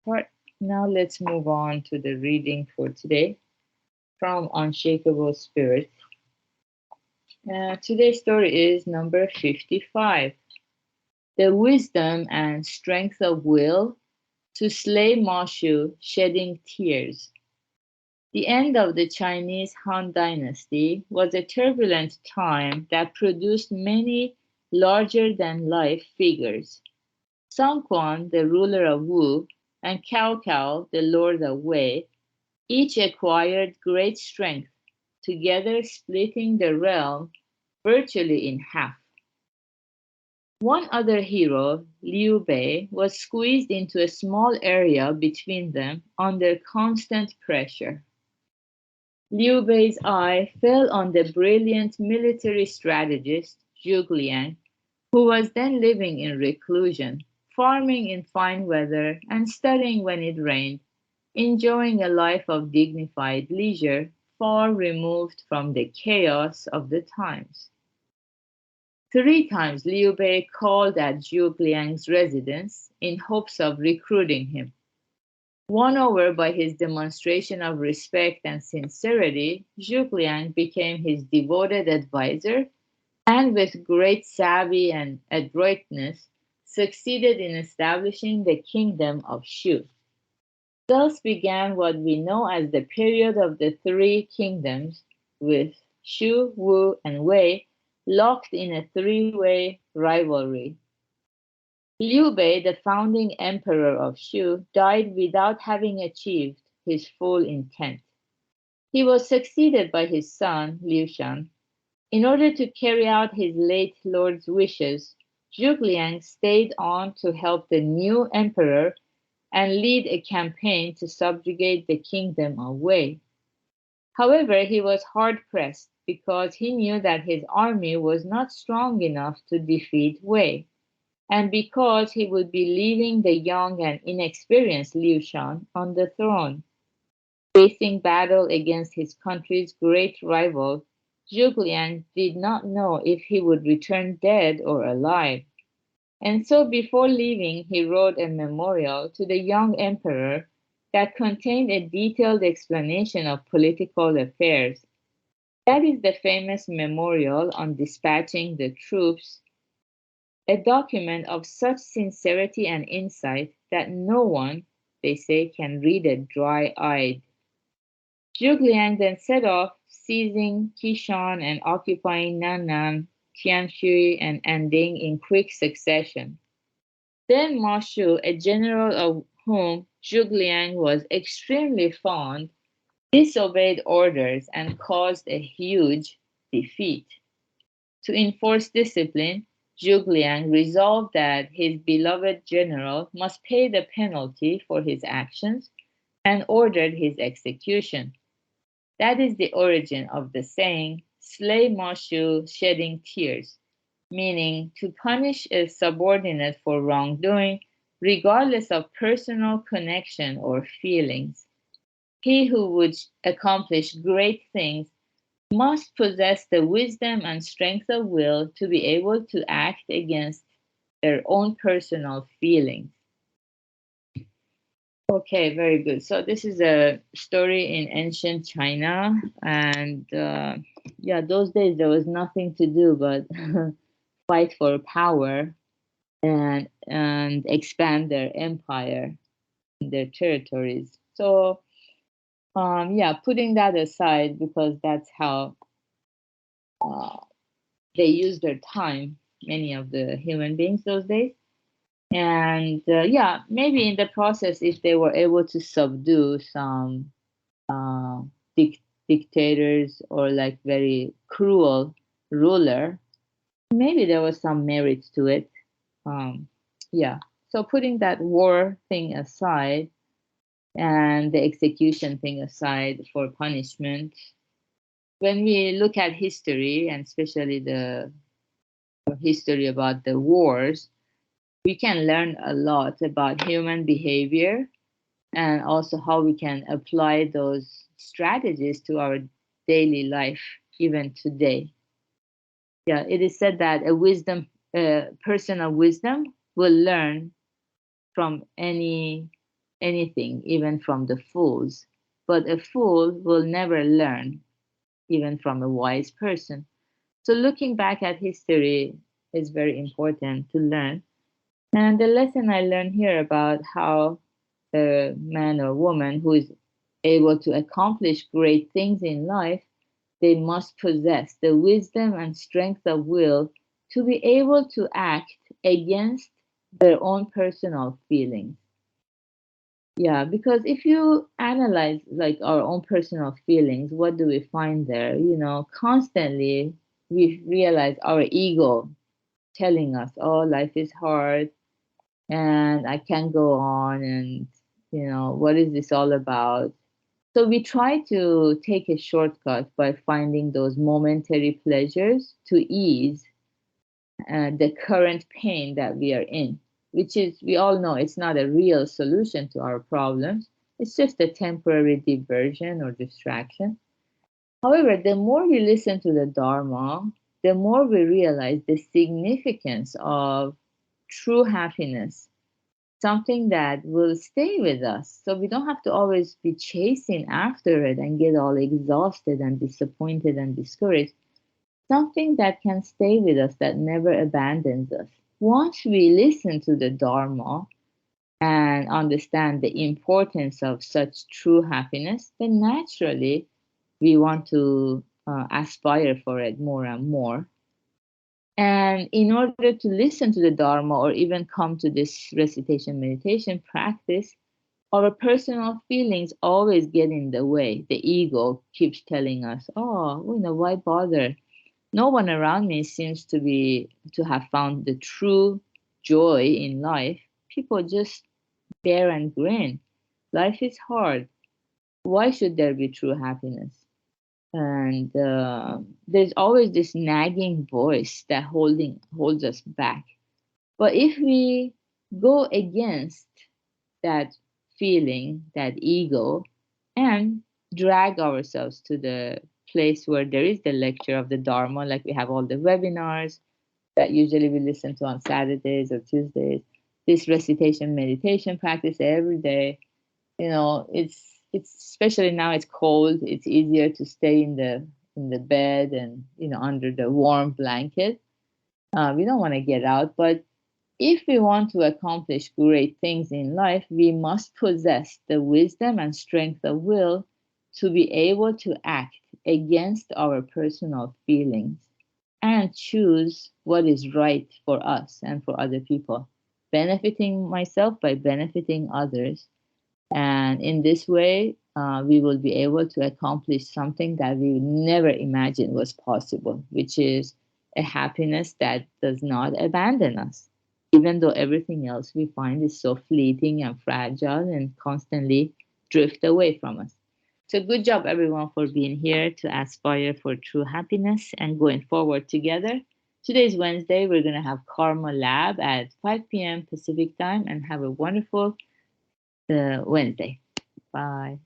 part. Now let's move on to the reading for today from Unshakable Spirit. Today's story is number 55. The wisdom and strength of will to slay Mashu, shedding tears. The end of the Chinese Han Dynasty was a turbulent time that produced many larger-than-life figures. Song Quan, the ruler of Wu, and Cao Cao, the lord of Wei, each acquired great strength, together splitting the realm virtually in half. One other hero, Liu Bei, was squeezed into a small area between them under constant pressure. Liu Bei's eye fell on the brilliant military strategist Zhuge Liang, who was then living in reclusion, farming in fine weather and studying when it rained, enjoying a life of dignified leisure far removed from the chaos of the times. 3 times Liu Bei called at Zhuge Liang's residence in hopes of recruiting him. Won over by his demonstration of respect and sincerity, Zhuge Liang became his devoted advisor and with great savvy and adroitness succeeded in establishing the kingdom of Shu. Thus began what we know as the period of the 3 kingdoms, with Shu, Wu, and Wei locked in a 3-way rivalry. Liu Bei, the founding emperor of Shu, died without having achieved his full intent. He was succeeded by his son, Liu Shan. In order to carry out his late lord's wishes, Zhuge Liang stayed on to help the new emperor and lead a campaign to subjugate the kingdom of Wei. However, he was hard-pressed because he knew that his army was not strong enough to defeat Wei, and because he would be leaving the young and inexperienced Liu Shan on the throne. Facing battle against his country's great rival, Zhuge Liang did not know if he would return dead or alive. And so before leaving, he wrote a memorial to the young emperor that contained a detailed explanation of political affairs. That is the famous memorial on dispatching the troops, a document of such sincerity and insight that no one, they say, can read it dry-eyed. Zhuge Liang then set off, seizing Qishan and occupying Nannan, Tianshui, and Anding in quick succession. Then Ma Shu, a general of whom Zhuge Liang was extremely fond, disobeyed orders and caused a huge defeat. To enforce discipline, Zhuge Liang resolved that his beloved general must pay the penalty for his actions and ordered his execution. That is the origin of the saying, slay Ma Shu shedding tears, meaning to punish a subordinate for wrongdoing, regardless of personal connection or feelings. He who would accomplish great things must possess the wisdom and strength of will to be able to act against their own personal feelings. Okay, very good. So this is a story in ancient China, and yeah, those days there was nothing to do but fight for power and expand their empire, their territories. So yeah, putting that aside because that's how they use their time, many of the human beings those days. And yeah, maybe in the process, if they were able to subdue some uh, dictators or like very cruel ruler, maybe there was some merit to it. Yeah. So putting that war thing aside and the execution thing aside for punishment, when we look at history and especially the history about the wars, we can learn a lot about human behavior and also how we can apply those strategies to our daily life even today. Yeah, it is said that a person of wisdom will learn from any anything, even from the fools. But a fool will never learn, even from a wise person. So, looking back at history is very important to learn. And the lesson I learned here about how a man or woman who is able to accomplish great things in life, they must possess the wisdom and strength of will to be able to act against their own personal feelings. Yeah, because if you analyze like our own personal feelings, what do we find there? Constantly we realize our ego telling us, oh, life is hard and I can't go on, and what is this all about? So we try to take a shortcut by finding those momentary pleasures to ease the current pain that we are in, which is, we all know, it's not a real solution to our problems. It's just a temporary diversion or distraction. However, the more we listen to the Dharma, the more we realize the significance of true happiness, something that will stay with us. So we don't have to always be chasing after it and get all exhausted and disappointed and discouraged. Something that can stay with us, that never abandons us. Once we listen to the Dharma and understand the importance of such true happiness, then naturally we want to aspire for it more and more. And in order to listen to the Dharma or even come to this recitation meditation practice, our personal feelings always get in the way. The ego keeps telling us, oh, why bother? No one around me seems to have found the true joy in life. People just bear and grin. Life is hard. Why should there be true happiness? And there's always this nagging voice that holds us back. But if we go against that feeling, that ego, and drag ourselves to the place where there is the lecture of the Dharma, like we have all the webinars that usually we listen to on Saturdays or Tuesdays, this recitation meditation practice every day. It's especially now it's cold, it's easier to stay in the bed and under the warm blanket. We don't want to get out, but if we want to accomplish great things in life, we must possess the wisdom and strength of will to be able to act against our personal feelings and choose what is right for us and for other people, benefiting myself by benefiting others. And in this way, we will be able to accomplish something that we never imagined was possible, which is a happiness that does not abandon us, even though everything else we find is so fleeting and fragile and constantly drift away from us. So, good job, everyone, for being here to aspire for true happiness and going forward together. Today's Wednesday. We're going to have Karma Lab at 5 p.m. Pacific time, and have a wonderful Wednesday. Bye.